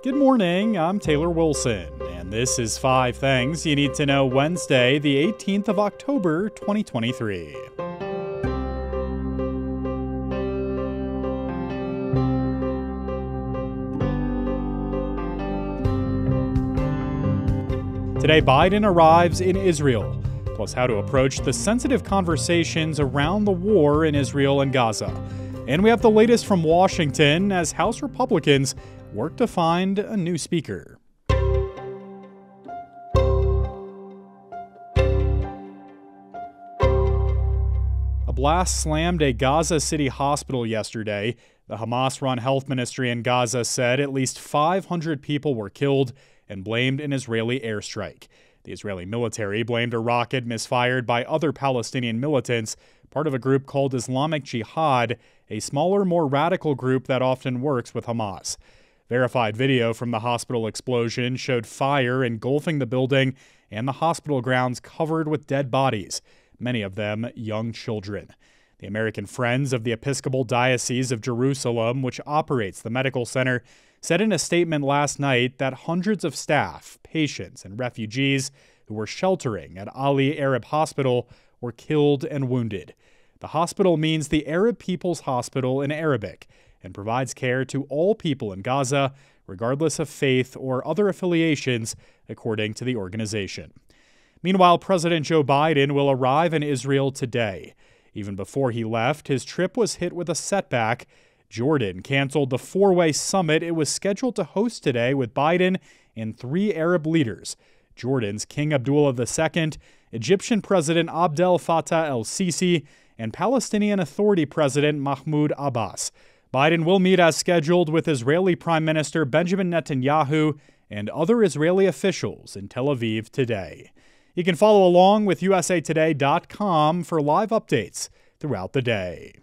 Good morning, I'm Taylor Wilson, and this is 5 Things You Need to Know Wednesday, the 18th of October, 2023. Today, Biden arrives in Israel, plus how to approach the sensitive conversations around the war in Israel and Gaza. And we have the latest from Washington as House Republicans work to find a new speaker. A blast slammed a Gaza City hospital yesterday. The Hamas-run health ministry in Gaza said at least 500 people were killed and blamed an Israeli airstrike. The Israeli military blamed a rocket misfired by other Palestinian militants, part of a group called Islamic Jihad, a smaller, more radical group that often works with Hamas. Verified video from the hospital explosion showed fire engulfing the building and the hospital grounds covered with dead bodies, many of them young children. The American Friends of the Episcopal Diocese of Jerusalem, which operates the medical center, said in a statement last night that hundreds of staff, patients, and refugees who were sheltering at Ali Arab Hospital were killed and wounded. The hospital means the Arab People's Hospital in Arabic and provides care to all people in Gaza, regardless of faith or other affiliations, according to the organization. Meanwhile, President Joe Biden will arrive in Israel today. Even before he left, his trip was hit with a setback. Jordan canceled the 4-way summit it was scheduled to host today with Biden and 3 Arab leaders: Jordan's King Abdullah II, Egyptian President Abdel Fattah el-Sisi, and Palestinian Authority President Mahmoud Abbas. Biden will meet as scheduled with Israeli Prime Minister Benjamin Netanyahu and other Israeli officials in Tel Aviv today. You can follow along with usatoday.com for live updates throughout the day.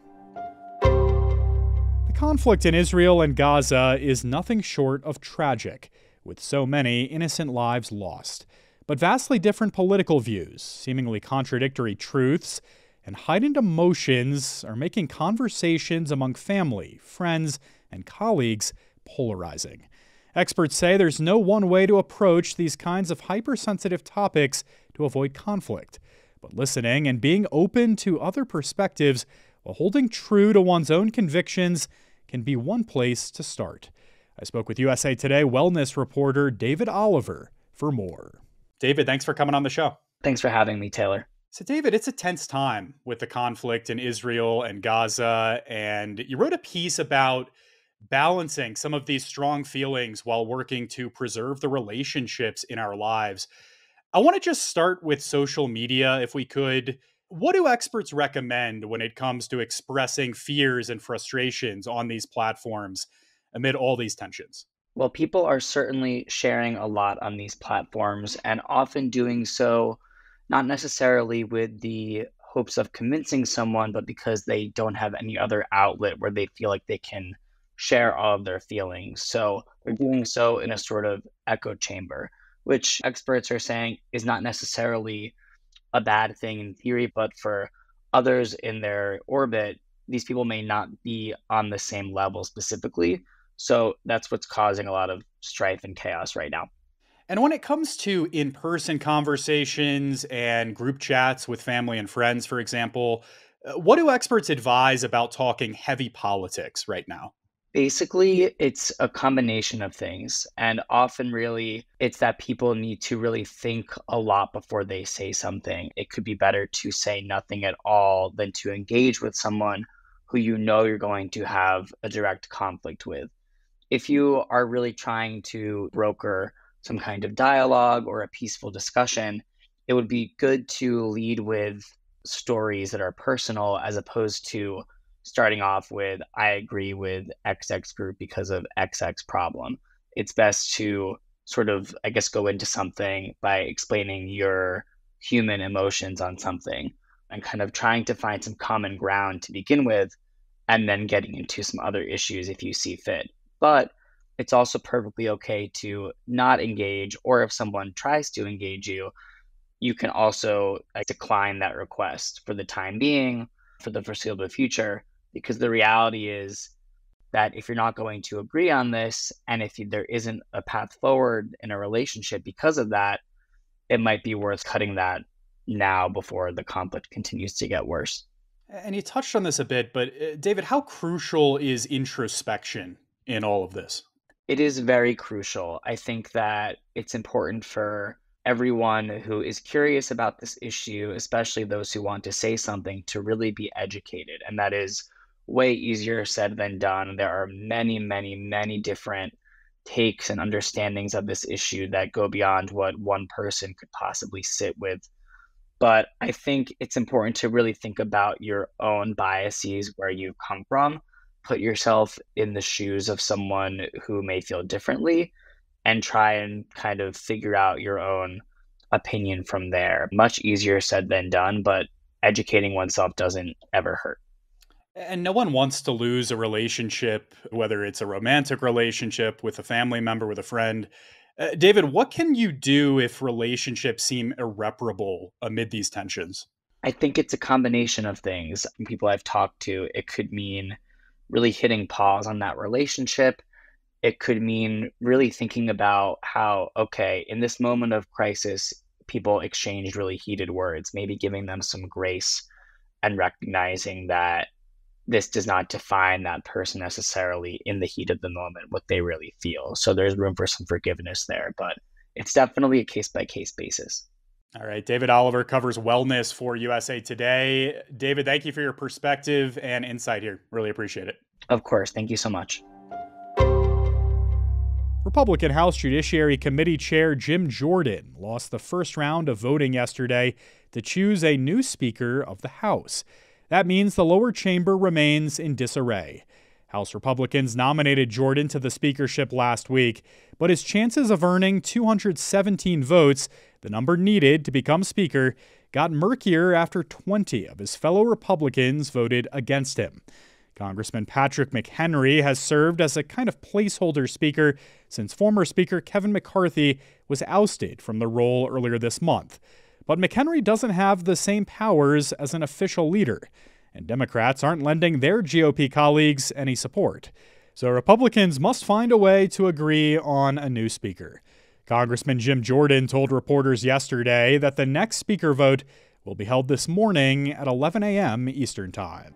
The conflict in Israel and Gaza is nothing short of tragic, with so many innocent lives lost. But vastly different political views, seemingly contradictory truths, and heightened emotions are making conversations among family, friends, and colleagues polarizing. Experts say there's no one way to approach these kinds of hypersensitive topics to avoid conflict, but listening and being open to other perspectives while holding true to one's own convictions can be one place to start. I spoke with USA Today wellness reporter David Oliver for more. David, thanks for coming on the show. Thanks for having me, Taylor. So, David, it's a tense time with the conflict in Israel and Gaza, and you wrote a piece about balancing some of these strong feelings while working to preserve the relationships in our lives. I want to just start with social media, if we could. What do experts recommend when it comes to expressing fears and frustrations on these platforms amid all these tensions? Well, people are certainly sharing a lot on these platforms and often doing so not necessarily with the hopes of convincing someone, but because they don't have any other outlet where they feel like they can share all of their feelings. So they're doing so in a sort of echo chamber, which experts are saying is not necessarily a bad thing in theory, but for others in their orbit, these people may not be on the same level specifically. So that's what's causing a lot of strife and chaos right now. And when it comes to in-person conversations and group chats with family and friends, for example, what do experts advise about talking heavy politics right now? Basically, it's a combination of things. And often, really, it's that people need to really think a lot before they say something. It could be better to say nothing at all than to engage with someone who you know you're going to have a direct conflict with. If you are really trying to broker some kind of dialogue or a peaceful discussion, it would be good to lead with stories that are personal as opposed to starting off with, I agree with XX group because of XX problem. It's best to sort of, I guess, go into something by explaining your human emotions on something and kind of trying to find some common ground to begin with, and then getting into some other issues if you see fit. But it's also perfectly okay to not engage, or if someone tries to engage you, you can also decline that request for the time being, for the foreseeable future, because the reality is that if you're not going to agree on this, and if there isn't a path forward in a relationship because of that, it might be worth cutting that now before the conflict continues to get worse. And you touched on this a bit, but David, how crucial is introspection in all of this? It is very crucial. I think that it's important for everyone who is curious about this issue, especially those who want to say something, to really be educated. And that is way easier said than done. There are many, many, many different takes and understandings of this issue that go beyond what one person could possibly sit with. But I think it's important to really think about your own biases, where you come from, put yourself in the shoes of someone who may feel differently, and try and kind of figure out your own opinion from there. Much easier said than done, but educating oneself doesn't ever hurt. And no one wants to lose a relationship, whether it's a romantic relationship with a family member, with a friend. David, what can you do if relationships seem irreparable amid these tensions? I think it's a combination of things. People I've talked to, it could mean really hitting pause on that relationship. It could mean really thinking about how, okay, in this moment of crisis, people exchanged really heated words, maybe giving them some grace and recognizing that this does not define that person necessarily in the heat of the moment, what they really feel. So there's room for some forgiveness there, but it's definitely a case by case basis. All right. David Oliver covers wellness for USA Today. David, thank you for your perspective and insight here. Really appreciate it. Of course. Thank you so much. Republican House Judiciary Committee Chair Jim Jordan lost the first round of voting yesterday to choose a new Speaker of the House. That means the lower chamber remains in disarray. House Republicans nominated Jordan to the speakership last week, but his chances of earning 217 votes, the number needed to become Speaker, got murkier after 20 of his fellow Republicans voted against him. Congressman Patrick McHenry has served as a kind of placeholder Speaker since former Speaker Kevin McCarthy was ousted from the role earlier this month. But McHenry doesn't have the same powers as an official leader, and Democrats aren't lending their GOP colleagues any support. So Republicans must find a way to agree on a new Speaker. Congressman Jim Jordan told reporters yesterday that the next Speaker vote will be held this morning at 11 a.m. Eastern Time.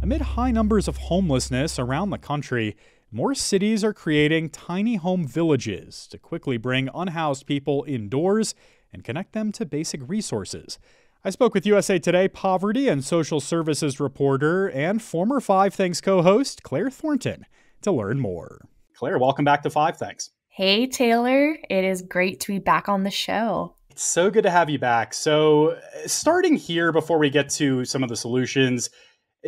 Amid high numbers of homelessness around the country, more cities are creating tiny home villages to quickly bring unhoused people indoors and connect them to basic resources. I spoke with USA Today poverty and social services reporter and former Five Things co-host Claire Thornton to learn more. Claire, welcome back to Five Things. Hey, Taylor. It is great to be back on the show. It's so good to have you back. So starting here before we get to some of the solutions,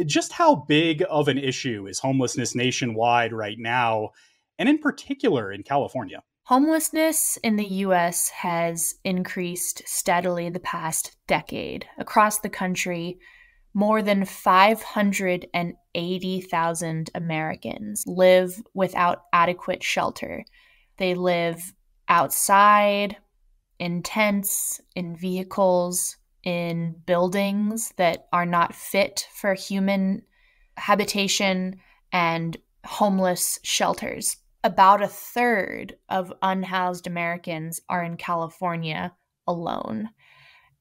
just how big of an issue is homelessness nationwide right now, and in particular in California? Homelessness in the U.S. has increased steadily the past decade. Across the country, more than 580,000 Americans live without adequate shelter. They live outside, in tents, in vehicles, in buildings that are not fit for human habitation, and homeless shelters. About a third of unhoused Americans are in California alone.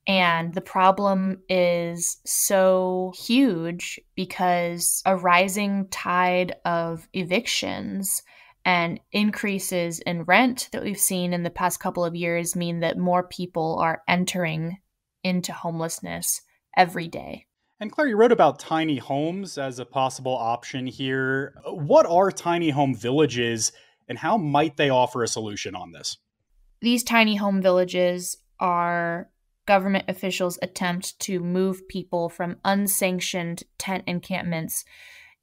And the problem is so huge because a rising tide of evictions and increases in rent that we've seen in the past couple of years mean that more people are entering into homelessness every day. And Claire, you wrote about tiny homes as a possible option here. What are tiny home villages and how might they offer a solution on this? These tiny home villages are government officials' attempt to move people from unsanctioned tent encampments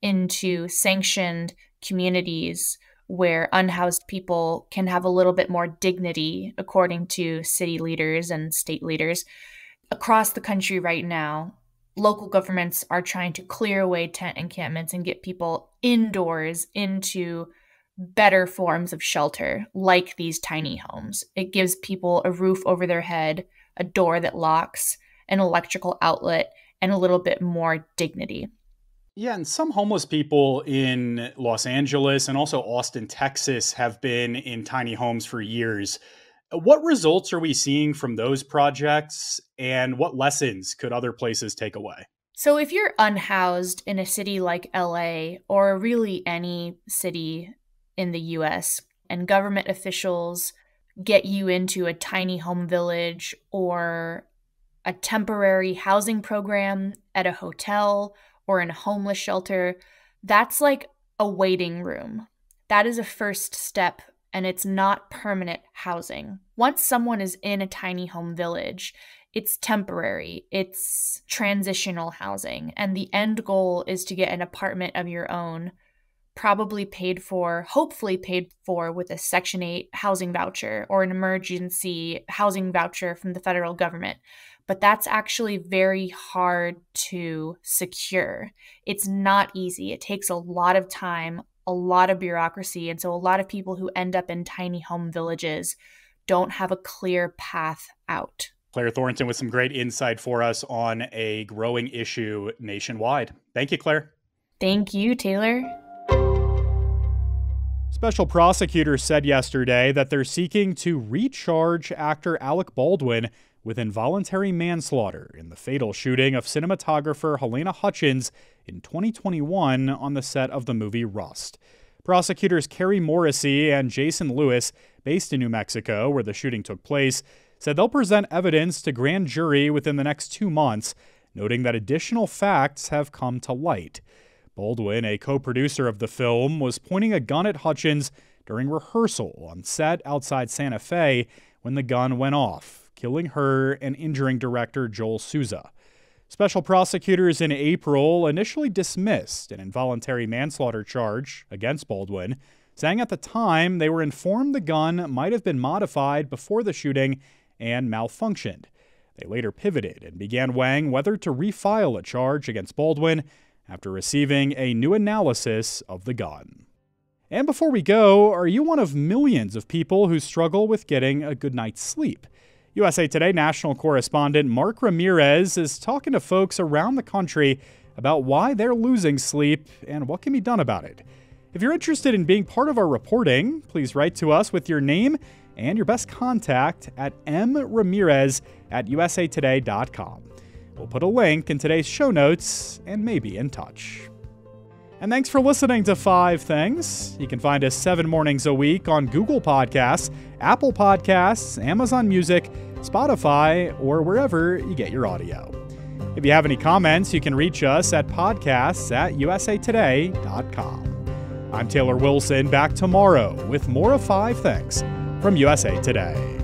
into sanctioned communities where unhoused people can have a little bit more dignity, according to city leaders and state leaders. Across the country right now, local governments are trying to clear away tent encampments and get people indoors into better forms of shelter, like these tiny homes. It gives people a roof over their head, a door that locks, an electrical outlet, and a little bit more dignity. Yeah, and some homeless people in Los Angeles and also Austin, Texas have been in tiny homes for years. What results are we seeing from those projects, and what lessons could other places take away? So, if you're unhoused in a city like LA or really any city in the US, and government officials get you into a tiny home village or a temporary housing program at a hotel or in a homeless shelter, that's like a waiting room. That is a first step, and it's not permanent housing. Once someone is in a tiny home village, it's temporary, it's transitional housing, and the end goal is to get an apartment of your own, probably paid for, hopefully paid for with a Section 8 housing voucher or an emergency housing voucher from the federal government. But that's actually very hard to secure. It's not easy. It takes a lot of time, a lot of bureaucracy, and so a lot of people who end up in tiny home villages don't have a clear path out. Claire Thornton with some great insight for us on a growing issue nationwide. Thank you, Claire. Thank you, Taylor. Special prosecutors said yesterday that they're seeking to recharge actor Alec Baldwin with involuntary manslaughter in the fatal shooting of cinematographer Helena Hutchins in 2021 on the set of the movie Rust. Prosecutors Kerry Morrissey and Jason Lewis, based in New Mexico, where the shooting took place, said they'll present evidence to grand jury within the next 2 months, noting that additional facts have come to light. Baldwin, a co-producer of the film, was pointing a gun at Hutchins during rehearsal on set outside Santa Fe when the gun went off, killing her and injuring director Joel Souza. Special prosecutors in April initially dismissed an involuntary manslaughter charge against Baldwin, saying at the time they were informed the gun might have been modified before the shooting and malfunctioned. They later pivoted and began weighing whether to refile a charge against Baldwin after receiving a new analysis of the gun. And before we go, are you one of millions of people who struggle with getting a good night's sleep? USA Today national correspondent Mark Ramirez is talking to folks around the country about why they're losing sleep and what can be done about it. If you're interested in being part of our reporting, please write to us with your name and your best contact at mramirez@usatoday.com. We'll put a link in today's show notes and maybe in touch. And thanks for listening to 5 Things. You can find us 7 mornings a week on Google Podcasts, Apple Podcasts, Amazon Music, Spotify, or wherever you get your audio. If you have any comments, you can reach us at podcasts@usatoday.com. I'm Taylor Wilson, back tomorrow with more of 5 Things from USA Today.